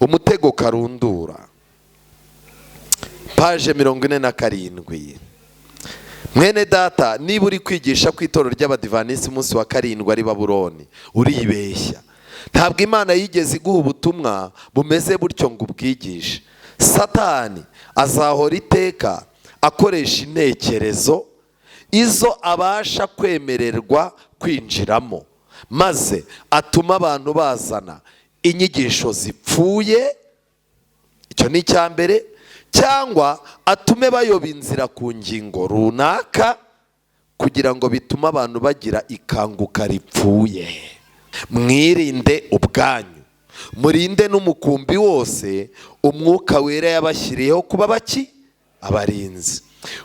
umutego karundura, paje 47. Mwene data, niba uri kwigisha ku itorero ry'Abadiventiste umunsi wa Karindwi ari Babuloni, uribeshya. Ntabwo Imana yigeze iguha ubutumwa bumeze butyo ngo ubwigishe. Satani azahora iteka akoresha intekerezo izo abasha kwemererwa kwinjiramo, maze atuma abantu bazana inyigisho zipfuye, icyo ni icya mbere, cyangwa atume bayoba inzira ku ngingo runaka kugira ngo bitume abantu bagira ikanguka ripfuye. Mwirinde ubwanyu, murinde n'umukumbi wose Umwuka Wera yabashyiriyeho kuba baki abarinzi,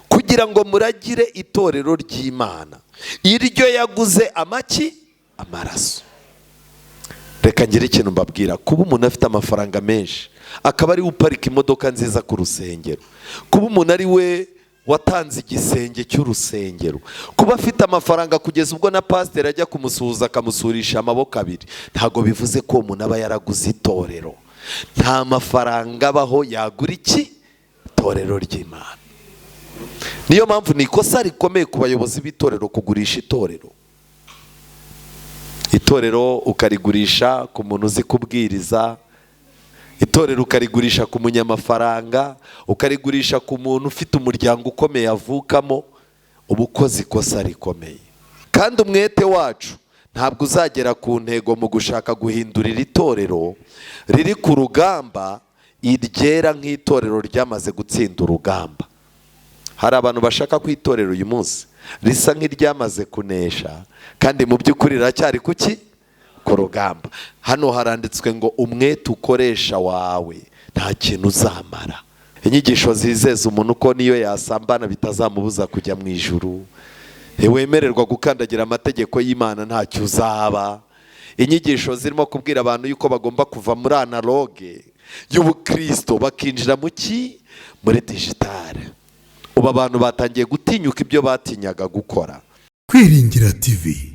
kugira ngo muragire itorero ry'Imana iryo yaguze amaraso. Reka ngire ikintu mbabwira, kuba umuntu afite amafaranga menshi akaba ari uparika imodoka nziza ku rusengero, kuba umuntu ari we watanze igisenge cy'urusengero, kuba afite amafaranga kugeza ubwo na pasiteri ajya kumusuhuza akamusurisha amaboko abiri, ntago bivuze ko umuntu aba yaraguze itorero. Nta mafaranga abaho yagura itorero ry'Imana. Niyo mpamvu ni ikosa rikomeye ku bayobozi b'itorero kugurisha itorero. Itorero ukarigurisha ku muntu uzi kubwiriza, itorero ukarigurisha ku munyamafaranga, ukarigurisha ku muntu ufite umuryango ukomeye avukamo, uba ukoze ikosa rikomeye. Kandi umwete wacu ntabwo uzagera ku ntego mu gushaka guhindurira itorero riri ku rugamba iryera nk'itorero ryamaze gutsinda urugamba. Hari abantu bashaka ko itorero uyu munsi risa nk'iryamaze kunesha, kandi mu by'ukuri riracyari kuki? Ku rugamba. Hano haranditswe ngo umwete ukoresha wawe nta kintu uzamara. Inyigisho zizeza umuntu ko niyo yasambana bitazamubuza kujya mu ijuru, wemererwa gukandagira amategeko y'Imana ntacyo uzaba. Inyigisho zirimo kubwira abantu yuko bagomba kuva muri analogue y'ubukristo bakinjira muri digitale. Ubu abantu batangiye gutinyuka ibyo batinyaga gukora. Kwiringira TV,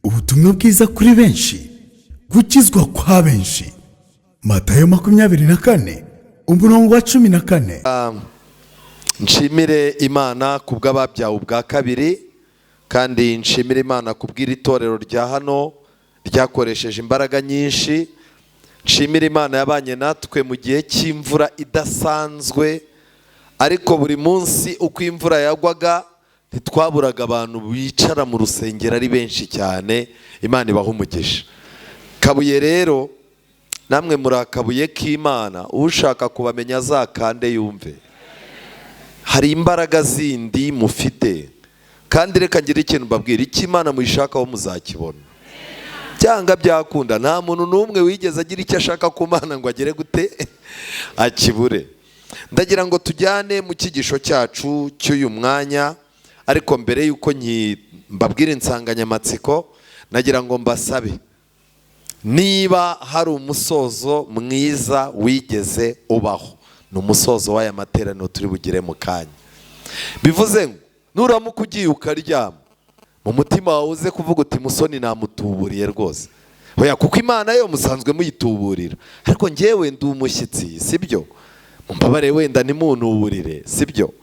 ubutumwa bwiza kuri benshi, gukizwa kwa benshi. Matayo 24 umurongo wa 14. Nshimire Imana kubw'ababyawe ubwa kabiri, kandi nshimire Imana kubw'iri itorero rya hano ryakoresheje imbaraga nyinshi. Nshimire Imana yabanye natwe mu gihe cy'imvura idasanzwe, ariko buri munsi uko imvura yagwaga ntitwaburaga abantu bicara mu rusengero ari benshi cyane. Imana ibaha umugisha. Kabuye rero, namwe muri akabuye k'Imana, ushaka kubamenya azakande yumve. Hari imbaraga zindi mufite, kandi reka ngire ikintu mbabwira, icyo Imana muyishakaho muzakibona. Byanga byakunda, nta muntu n'umwe wigeze agira icyo ashaka ku Mana ngo agere gute akibure. Ndagira ngo tujyane mu cyigisho cyacu cy'uyu mwanya, ariko mbere yuko mbabwira insanganyamatsiko, nagira ngo mbasabe, niba hari umusozo mwiza wigeze ubaho, ni umusozo w'aya materaniro turi bugire mu kanya. Bivuze ngo nuramuka ugiye ukaryama, mu mutima wawe uze kuvuga uti Musoni namutuburiye rwose. Hoya, kuko Imana yo musanzwe muyituburira, ariko njyewe ndi umushyitsi, sibyo? Mumbabare wenda nimuntuburire, sibyo?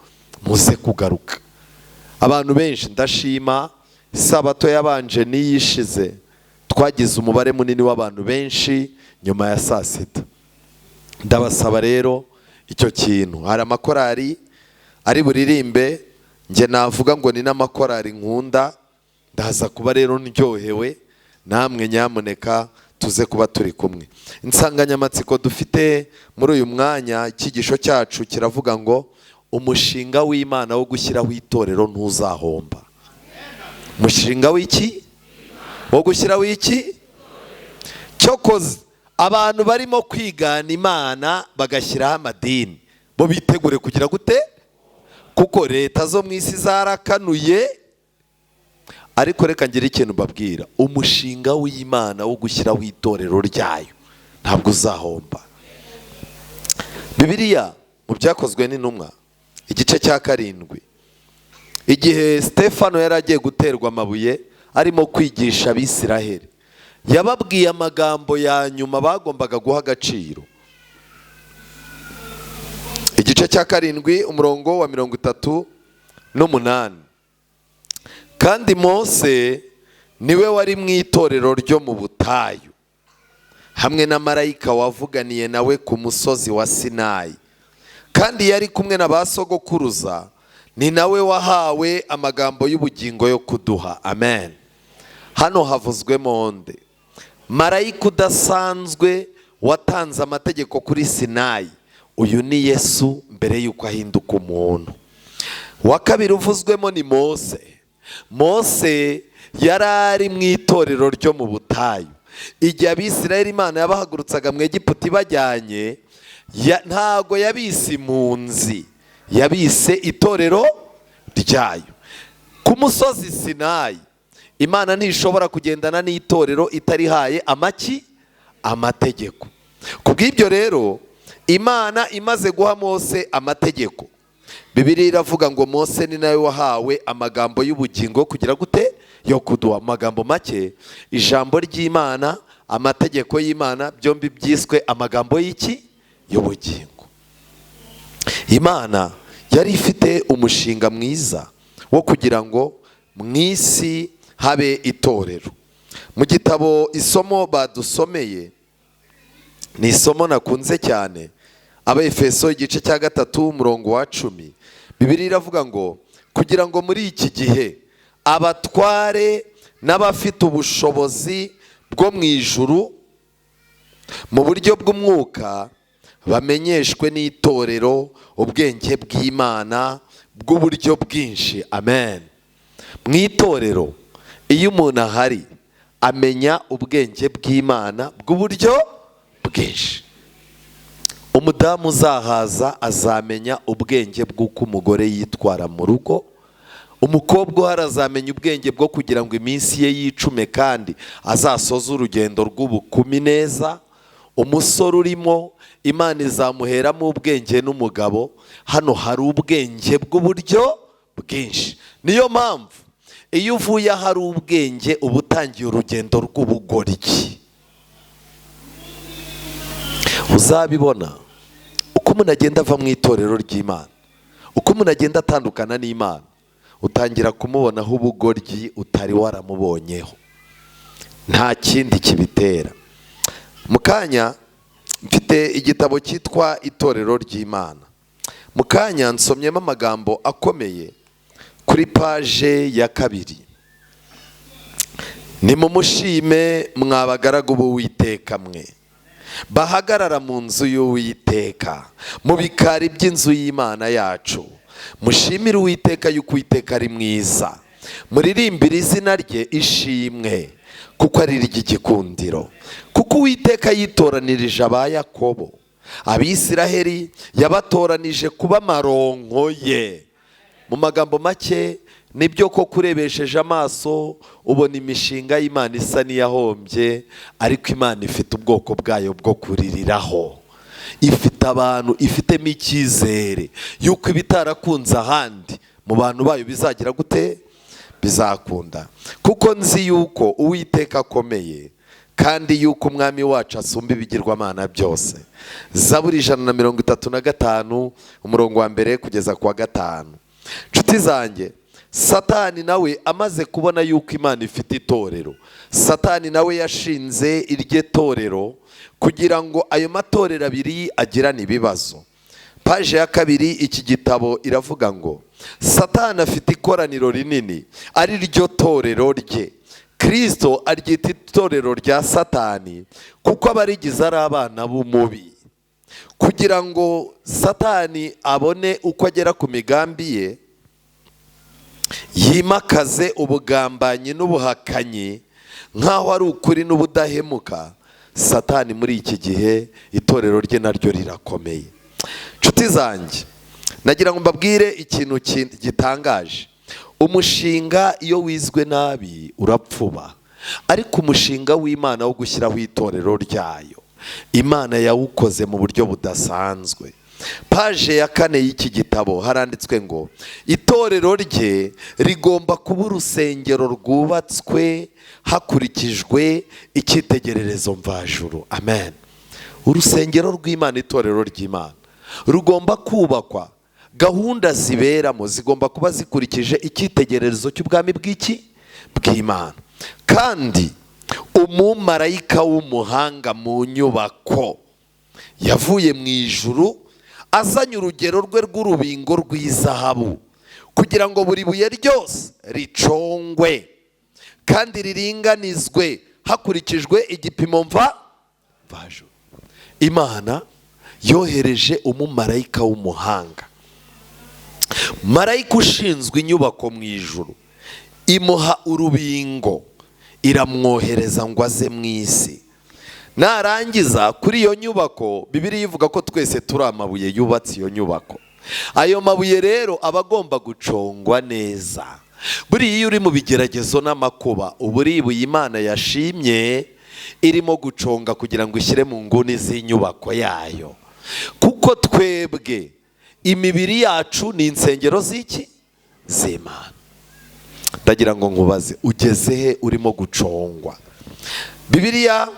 Muze kugaruka. Abantu benshi ndashima, Isabato yabanje niyishize twagize umubare munini w'abantu benshi nyuma ya saa sita. Ndabasaba rero icyo kintu, hari amakorari ari buririmbe, nge navuga ngo ni n'amakorari nkunda, ndaza kuba rero ndyohewe, namwe nyamuneka tuze kuba turi kumwe. Insanganyamatsiko dufite muri uyu mwanya, icyigisho cyacu kiravuga ngo umushinga w'Imana wo gushyiraho itorero ntuzahomba. Umushinga w'iki? Wo gushyiraho iki? Cyokoze abantu barimo kwigana Imana bagashyiraho amadini, bo bitegure kugira gute? Kuko leta zo mu isi zarakanuye. Ariko reka ngire ikintu mbabwira, umushinga w'Imana wo gushyiraho itorero ryayo ntabwo uzahomba. Bibiliya mu byakozwe n'intumwa igice cya 7, igihe Stefano yari agiye guterwa amabuye arimo kwigisha Abisiraheli, yababwiye amagambo ya nyuma bagombaga guha agaciro. igice cya karindwi umurongo wa 38. Kandi Mose niwe wari mu itorero ryo mu butayu hamwe na marayika wavuganiye nawe ku musozi wa Sinayi, kandi yari kumwe na ba sogokuruza, ni nawe wahawe amagambo y'ubugingo yo kuduha. Amen. Hano havuzwemo nde? Marayika udasanzwe watanze amategeko kuri Sinayi. Uyu ni Yesu mbere yuko ahinduka umuntu. Wa kabiri uvuzwemo ni Mose. Mose yarari mu itorero ryo mu butayu igihe Abisirayeli Imana yabahagurutsaga mu Egiputa bajyanye, ntago yabise impunzi, yabise itorero ryayo. Ku musozi Sinayi Imana ntishobora kugendana n'itorero itarihaye amategeko. Kubw'ibyo rero Imana imaze guha Mose amategeko, Bibiliya iravuga ngo Mose ni nawe wahawe amagambo y'ubugingo kugira gute? Yo kuduha. Amagambo make, ijambo ry'Imana, amategeko y'Imana, byombi byiswe amagambo y'iki? Y'ubugingo. Imana yari ifite umushinga mwiza wo kugira ngo mu isi habe itorero. Mu gitabo isomo badusomeye ni isomo nakunze cyane, Abefeso igice cya 3 umurongo wa 10. Bibiliya iravuga ngo kugira ngo muri iki gihe abatware n'abafite ubushobozi bwo mu ijuru mu buryo bw'umwuka bamenyeshwe n'itorero ubwenge bw'Imana bw'uburyo bwinshi. Amen. Mu itorero iyo umuntu ahari amenya ubwenge bw'Imana bw'uburyo bwinshi. Umudamu uzahaza azamenya ubwenge bw'uko umugore yitwara mu rugo. Umukobwa uhari azamenya ubwenge bwo kugira ngo iminsi ye yicume kandi azasoze urugendo rw'ubukumi neza. Umusore urimo Imana izamuheramo ubwenge n'umugabo. Hano hari ubwenge bw'uburyo bwinshi. Niyo mpamvu iyo uvuye hari ubwenge uba utangiye urugendo rw'ubugoryi. Uzabibona uko umuntu agenda ava mu itorero ry'Imana, uko umuntu agenda atandukana n'Imana, utangira kumubonaho ubugoryi utari waramubonyeho. Nta kindi kibitera. Mu kanya mfite igitabo cyitwa Itorero ry'Imana. Mu kanya nsomyemo amagambo akomeye kuri paje ya 2. Nimumushime mwabagaragu b'Uwiteka mwe bahagarara mu nzu y'Uwiteka, mu bikari by'inzu y'Imana yacu. Mushimire Uwiteka yuko Uwiteka ari mwiza, muririmbire izina rye ishimwe kuko ari iry'igikundiro. Kuko Uwiteka yitoranirije aba Yakobo, Abisiraheli yabatoranije kuba amaronko ye. Mu magambo make, nibyo ko kurebesheje amaso ubona imishinga y'Imana isa n'iyahombye, ariko Imana ifite ubwoko bwayo bwo kuririraho. Ifite abantu, ifitemo icyizere yuko ibitarakunze ahandi mu bantu bayo bizagira gute? Bizakunda. Kuko nzi yuko Uwiteka akomeye kandi yuko umwami wacu asumba ibigirwamana byose. Zaburi 135 umurongo wa 1 kugeza kwa 5. Nshuti zanjye, Satani nawe amaze kubona yuko Imana ifite itorero, Satani nawe yashinze irye torero kugira ngo ayo matorero abiri agirane ibibazo. Paje ya 2 iki gitabo iravuga ngo Satani afite ikoraniro rinini ari ryo torero rye. Kristo aryita itorero rya Satani kuko abarigize ari abana b'umubi. Kugira ngo Satani abone uko agera ku migambi ye, yimakaze ubugambanyi n'ubuhakanyi nk'aho ari ukuri n'ubudahemuka, Satani muri iki gihe itorero rye naryo rirakomeye. Nshuti zanjye, nagira ngo mbabwire ikintu gitangaje. Umushinga iyo wizwe nabi urapfuba, ariko umushinga w'Imana wo gushyiraho itorero ryayo, Imana yawukoze mu buryo budasanzwe. Paje ya 4 y'iki gitabo haranditswe ngo itorero rye rigomba kuba urusengero rwubatswe hakurikijwe icyitegererezo mvajuru. Amen. Urusengero rw'Imana, itorero ry'Imana rugomba kubakwa, gahunda ziberamo zigomba kuba zikurikije icyitegererezo cy'ubwami bw'Imana. Kandi umumarayika w'umuhanga mu nyubako yavuye mu ijuru azanye urugero rwe rw'urubingo rw'izahabu, kugira ngo buri buye ryose ricongwe kandi riringanizwe hakurikijwe igipimo mvajuru. Imana yohereje umumarayika w'umuhanga, marayika ushinzwe inyubako mu ijuru, imuha urubingo, iramwohereza ngo aze mu isi. Narangiza kuri iyo nyubako, Bibiliya ivuga ko twese turi amabuye yubatse iyo nyubako. Ayo mabuye rero aba agomba gucongwa neza. Buriya iyo uri mu bigeragezo n'amakuba, uba uri ibuye Imana yashimye irimo guconga kugira ngo ishyire mu nguni z'inyubako yayo. Kuko twebwe imibiri yacu ni insengero z'Imana. Ndagira ngo nkubaze, ugeze he urimo gucongwa? Bibiliya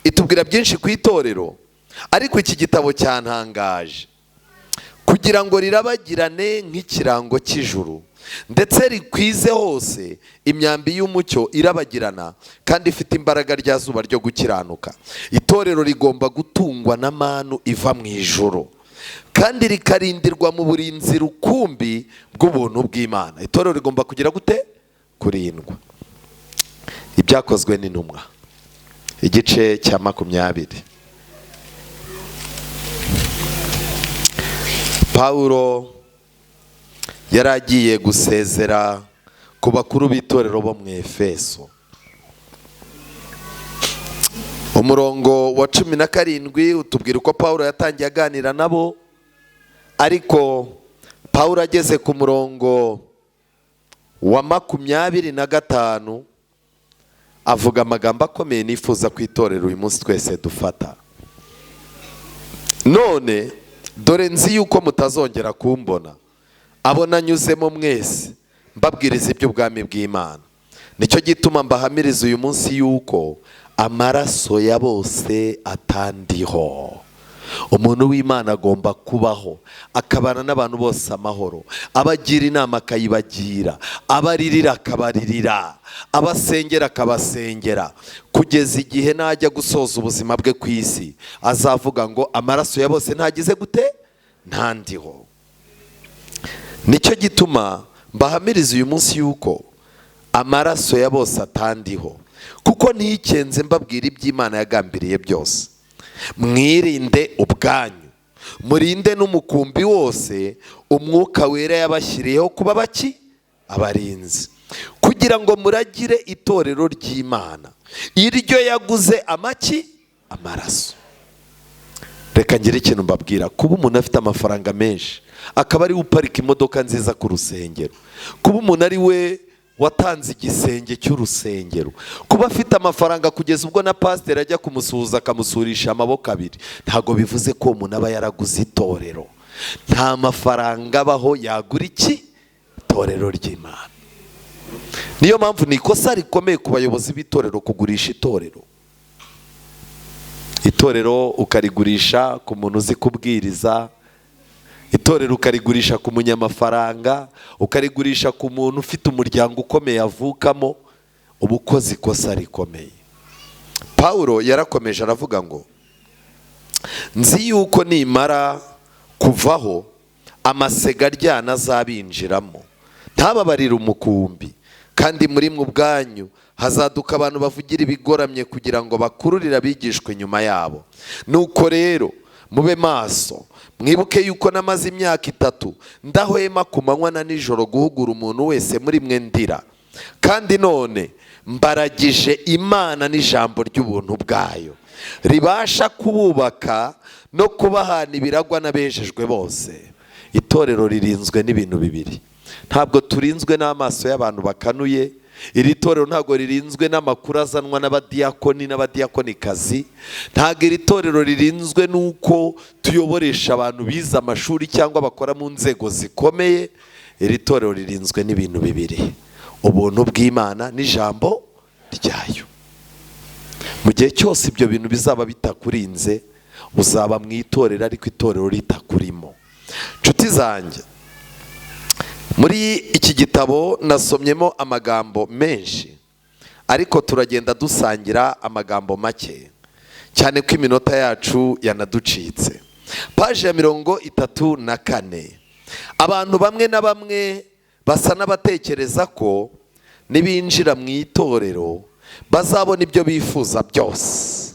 itubwira byinshi ku itorero, ariko iki gitabo cyantangaje kugira ngo rirabagirane nk'ikirango cy'ijuru, ndetse rikwize hose imyambi y'umucyo irabagirana kandi ifite imbaraga rya zuba ryo gukiranuka. Itorero rigomba gutungwa na manu iva mu ijuru kandi rikarindirwa mu burinzi rukumbi bw'ubuntu bw'Imana. Itorero rigomba kugira gute? Kurindwa. Ibyakozwe n'intumwa, igice cya 20. Pawulo yari agiye gusezera ku bakuru b'itorero bo mu Efeso. Umurongo wa 17 utubwira uko Pawulo yatangiye aganira nabo, ariko Pawulo ageze ku murongo wa 25 avuga amagambo akomeye nifuza ku itorero uyu munsi twese dufata. None dore nzi yuko mutazongera kumbona, abo nanyuzemo mwese mbabwiriza iby'ubwami bw'Imana. Nicyo gituma mbahamiriza uyu munsi yuko amaraso ya bose atandiho. Umuntu w'Imana agomba kubaho akabana n'abantu bose amahoro, abagira inama akayibagira, abaririra akabaririra, abasengera akabasengera, kugeza igihe najya gusoza ubuzima bwe ku isi azavuga ngo amaraso ya bose ntagize gute? Ntandiho. Nicyo gituma mbahamiriza uyu munsi yuko amaraso ya bose atandiho, kuko ntikenze mbabwira iby'Imana yagambiriye byose. Mwirinde ubwanyu, murinde n'umukumbi wose umwuka wera yabashyiriyeho kuba abarinzi, kugira ngo muragire itorero ry'Imana iryo yaguze amaraso. Reka ngire ikintu mbabwira, kuba umuntu afite amafaranga menshi akaba ari uparika imodoka nziza ku rusengero, kuba umuntu ari we watanze igisenge cy'urusengero, kuba afite amafaranga kugeza ubwo na pasiteri ajya kumusuhuza akamusurisha amaboko abiri, ntago bivuze ko umuntu aba yaraguze itorero. Nta mafaranga abaho yagura itorero ry'Imana. Niyo mpamvu ni ikosa rikomeye ku bayobozi b'itorero kugurisha itorero. Itorero ukarigurisha ku muntu uzi kubwiriza, itorero ukarigurisha ku munyamafaranga, ukarigurisha ku muntu ufite umuryango ukomeye avukamo, uba ukoze ikosa rikomeye. Pawulo yarakomeje aravuga ngo nzi yuko nimara kuvaho amasega aryana azabinjiramo, ntababarire umukumbi, kandi muri mwe ubwanyu hazaduka abantu bavugira ibigoramye kugira ngo bakururire abigishwa inyuma yabo. Nuko rero mube maso, mwibuke yuko namaze imyaka 3 ndahwema ku manywa na nijoro guhugura umuntu wese muri mwe ndira, kandi none mbaragije Imana n'ijambo ry'ubuntu bwayo ribasha kububaka no kubahana ibiragwa n'abejejwe bose. Itorero ririnzwe n'ibintu bibiri. Ntabwo turinzwe n'amaso y'abantu bakanuye, iri torero ntabwo ririnzwe n'amakuru azanwa n'abadiyakoni n'abadiyakonikazi, ntabwo iri torero ririnzwe n'uko tuyoboresha abantu bize amashuri cyangwa bakora mu nzego zikomeye. Iri torero ririnzwe n'ibintu bibiri: ubuntu bw'Imana n'ijambo ryayo. Mu gihe cyose ibyo bintu bizaba bitakurinze, uzaba mu itorero ariko itorero ritakurimo. Nshuti zanjye, muri iki gitabo nasomyemo amagambo menshi, ariko turagenda dusangira amagambo make cyane ko iminota yacu yanaducitse. Paje ya 34. Abantu bamwe na bamwe basa n'abatekereza ko nibinjira mu itorero bazabona ibyo bifuza byose,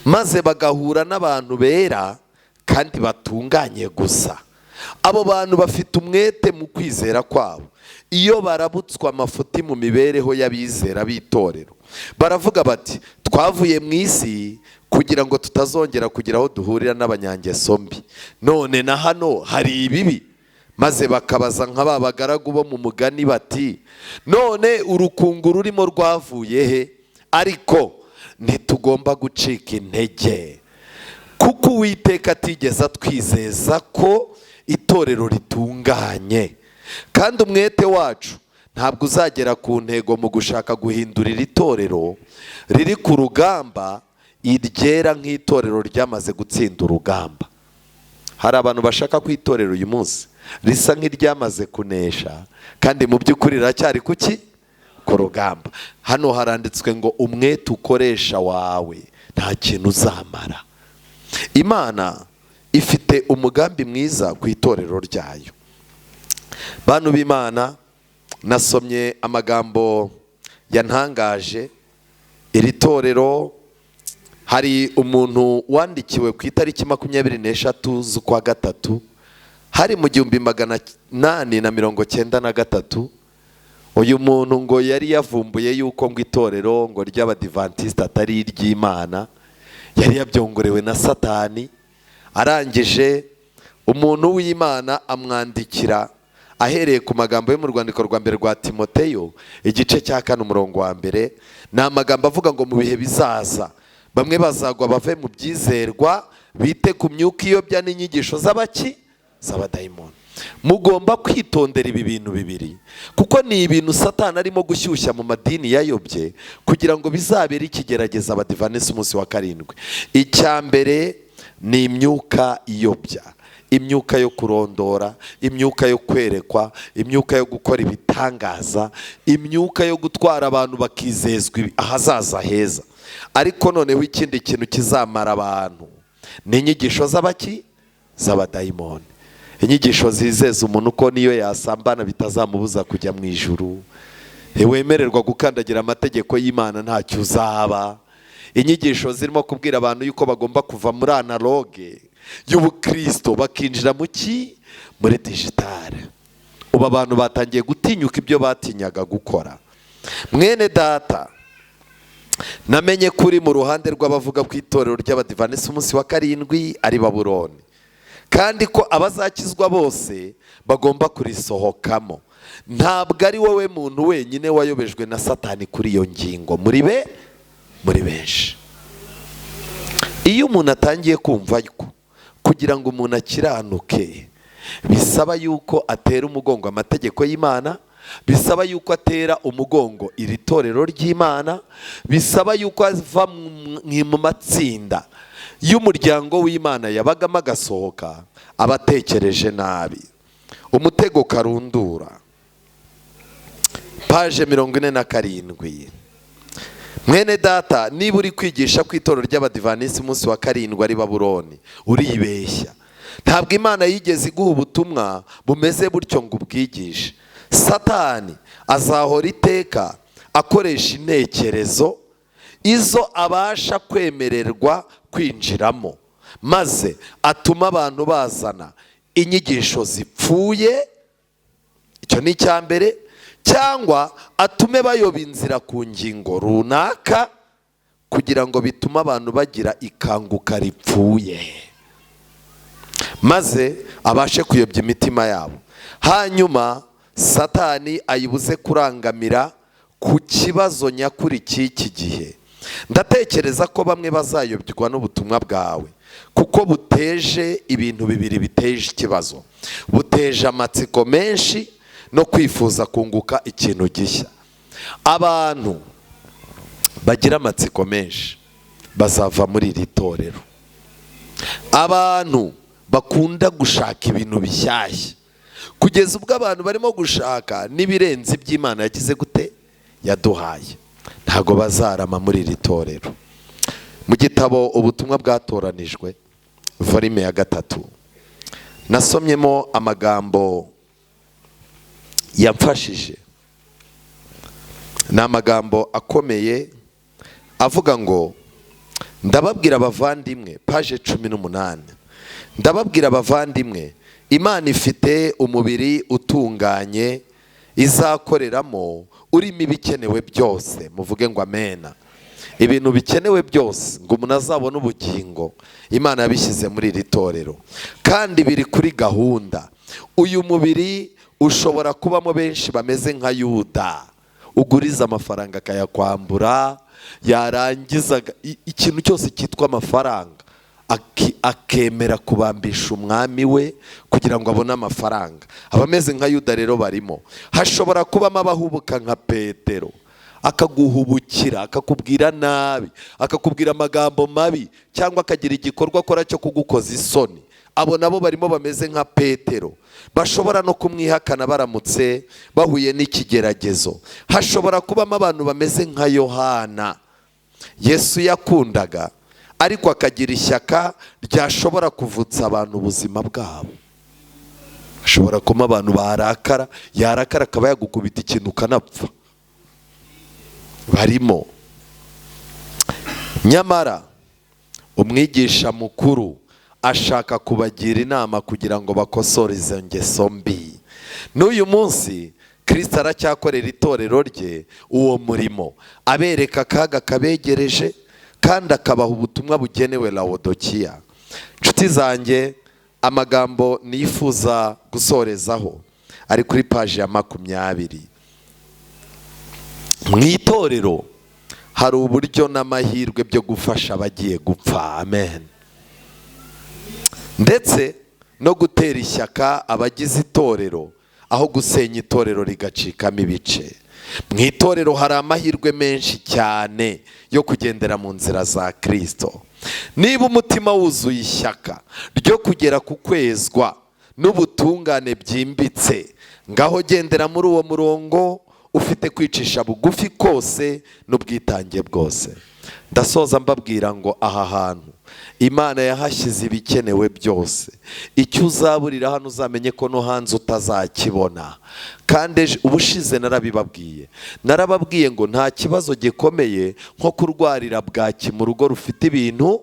maze bagahura n'abantu bera kandi batunganye gusa. Abo bantu bafite umwete mu kwizera kwabo. Iyo barabutswa amafuti mu mibereho y'abizera b'itorero, baravuga bati twavuye mu isi kugira ngo tutazongera kugira aho duhurira n'abanyangeso mbi, none na hano hari ibibi. Maze bakabaza nka ba bagaragu bo mu mugani bati none urukungu rurimo rwavuye he? Ariko ntitugomba gucika intege, kuko Uwiteka atigeze atwizeza ko itorero ritunganye, kandi umwete wacu ntabwo uzagera ku ntego mu gushaka guhindurira itorero riri ku rugamba iryera nk'itorero ryamaze gutsinda urugamba. Hari abantu bashaka ko itorero uyu munsi risa nk'iryamaze kunesha, kandi mu by'ukuri riracyari kuki? Ku rugamba. Hano haranditswe ngo umwete ukoresha wawe nta kintu uzamara. Imana ifite umugambi mwiza ku itorero ryayo. Bantu b'Imana, nasomye amagambo yantangaje. Iri torero hari umuntu wandikiwe ku itariki 23 z'ukwa gatatu, hari mu 1893. Uyu muntu ngo yari yavumbuye yuko ngo itorero ngo ry'Abadiventiste atari iry'Imana, yari yabyongorewe na Satani. Arangije umuntu w'Imana amwandikira ahereye ku magambo yo mu rwandiko rwa mbere rwa Timoteyo igice cya 4:1. Ni amagambo avuga ngo mu bihe bizaza bamwe bazagwa bave mu byizerwa, bite ku myuka iyobya n'inyigisho z'abadayimoni. Mugomba kwitondera ibi bintu bibiri, kuko ni ibintu Satani arimo gushyushya mu madini yayobye kugira ngo bizabere ikigerageza Abadiventiste umunsi wa karindwi. Icya mbere ni imyuka iyobya, imyuka yo kurondora, imyuka yo kwerekwa, imyuka yo gukora ibitangaza, imyuka yo gutwara abantu bakizezwa ahazaza heza. Ariko noneho ikindi kintu kizamara abantu ni inyigisho z'abadayimoni. Inyigisho zizeza umuntu ko niyo yasambana bitazamubuza kujya mu ijuru, wemererwa gukandagira amategeko y'Imana ntacyo uzaba. Inyigisho zirimo kubwira abantu yuko bagomba kuva muri analogue y'ubukristo bakinjira muri digitale. Ubu abantu batangiye gutinyuka ibyo batinyaga gukora. Mwene data, namenye kuri mu ruhande rw'abavuga ku itorero ry'Abadiventiste umunsi wa karindwi ari Babuloni, kandi ko abazakizwa bose bagomba kurisohokamo. Ntabwo ari wowe muntu wenyine wayobejwe na Satani kuri iyo ngingo, muri benshi. Iyo umuntu atangiye kumva yuko kugira ngo umuntu akiranuke bisaba yuko atera umugongo amategeko y'Imana, bisaba yuko atera umugongo iri torero ry'Imana, bisaba yuko ava mu matsinda y'umuryango w'Imana yabagamo agasohoka, abatekereje nabi. Umutego karundura, paje 47. Mwene data, niba uri kwigisha ku itorero ry'Abadiventiste umunsi wa karindwi ari Babuloni, uribeshya. Ntabwo Imana yigeze iguha ubutumwa bumeze butyo ngo ubwigishe. Satani azahora iteka akoresha intekerezo izo abasha kwemererwa kwinjiramo, maze atuma abantu bazana inyigisho zipfuye. Icyo ni icya mbere. Cyangwa atume bayoba inzira ku ngingo runaka kugira ngo bitume abantu bagira ikanguka ripfuye, maze abashe kuyobya imitima yabo, hanyuma Satani ayibuze kurangamira ku kibazo nyakuri cy'iki gihe. Ndatekereza ko bamwe bazayobywa n'ubutumwa bwawe, kuko buteje ibintu bibiri biteje ikibazo. Buteje amatsiko menshi no kwifuza kunguka ikintu gishya. Abantu bagira amatsiko menshi bazava muri iri torero. Abantu bakunda gushaka ibintu bishyashya, kugeza ubwo abantu barimo gushaka n'ibirenze iby'Imana yagize gute, yaduhaye, ntabwo bazarama muri iri torero. Mu gitabo ubutumwa bwatoranijwe volume ya 3 nasomyemo amagambo yamfashije. Ni amagambo akomeye avuga ngo, ndababwira abavandimwe, page 18, ndababwira abavandimwe, Imana ifite umubiri utunganye izakoreramo urimo ibikenewe byose. Muvuge ngo amena. Ibintu bikenewe byose ngo umuntu azabone ubugingo, Imana yabishyize muri iri torero kandi biri kuri gahunda. Uyu mubiri ushobora kubamo benshi bameze nka Yuda, uguriza amafaranga akayakwambura, yarangiza ikintu cyose cyitwa amafaranga akemera kubambisha umwami we kugira ngo abone amafaranga. Abameze nka Yuda rero barimo. Hashobora kubamo abahubuka nka Petero, akaguhubukira, akakubwira nabi, akakubwira amagambo mabi, cyangwa akagira igikorwa akora cyo kugukoza isoni. Abo nabo barimo bameze nka Petero, bashobora no kumwihakana baramutse bahuye n'ikigeragezo. Hashobora kubamo abantu bameze nka Yohana, Yesu yakundaga ariko akagira ishyaka ryashobora kuvutsa abantu ubuzima bwabo. Hashobora kuba abantu barakara, yarakara akaba yagukubita ikintu ukanapfa. Barimo. Nyamara umwigisha mukuru ashaka kubagira inama kugira ngo bakosore izo ngeso mbi. N'uyu munsi Kristo aracyakorera itorero rye uwo murimo, abereka akaga kabegereje kandi akabaha ubutumwa bugenewe Laodikiya. Nshuti zanjye, amagambo nifuza gusorezaho ari kuri page ya 20. Mu itorero hari uburyo n'amahirwe byo gufasha abagiye gupfa. Amen. Ndetse no gutera ishyaka abagize itorero aho gusenya itorero rigacikamo ibice. Mu itorero hari amahirwe menshi cyane yo kugendera mu nzira za Kristo. Niba umutima wuzuye ishyaka ryo kugera ku kwezwa n'ubutungane byimbitse, ngaho gendera muri uwo murongo ufite kwicisha bugufi kose n'ubwitange bwose. Ndasoza mbabwira ngo aha hantu Imana yahashyize ibikenewe byose. Icyo uzaburira hano uzamenye ko no hanze utazakibona. Kandi ubushize narababwiye ngo nta kibazo gikomeye nko kurwarira bwaki mu rugo rufite ibintu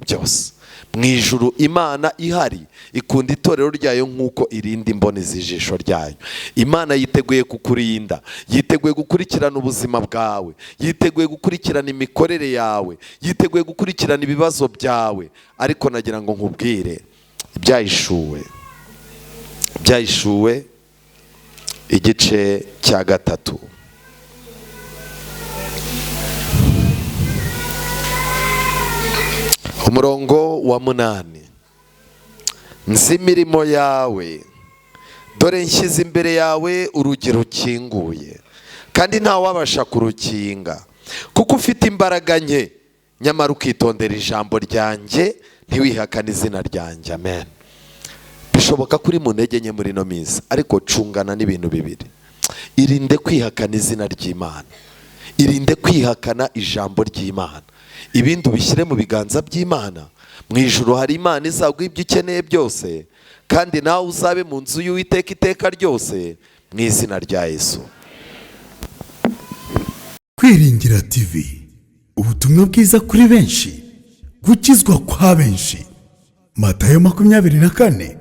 byose. Mu ijuru Imana ihari ikunda itorero ryayo nk'uko irinda imboni z'ijisho ryayo. Imana yiteguye kukurinda, yiteguye gukurikirana ubuzima bwawe, yiteguye gukurikirana imikorere yawe, yiteguye gukurikirana ibibazo byawe. Ariko nagira ngo nkubwire ibyahishuwe igice cya 3. Umurongo wa 8. Nzi imirimo yawe, dore nshyize imbere yawe urugi rukinguye kandi nta wabasha kurukinga, kuko ufite imbaraga nke, nyamara ukitondera ijambo ryanjye ntiwihakane izina ryanjye. Amen. Bishoboka kuri mu ntege nke muri no minsi, ariko cungana n'ibintu bibiri. Irinde kwihakana izina ry'Imana, irinde kwihakana ijambo ry'Imana. Ibindi ubishyire mu biganza by'Imana. Mu ijuru hari Imana izaguha ibyo ukeneye byose, kandi nawe uzabe mu nzu y'Uwiteka iteka ryose, mu izina rya Yesu. Kwiringira TV, ubutumwa bwiza kuri benshi, gukizwa kwa benshi. Matayo 24:14.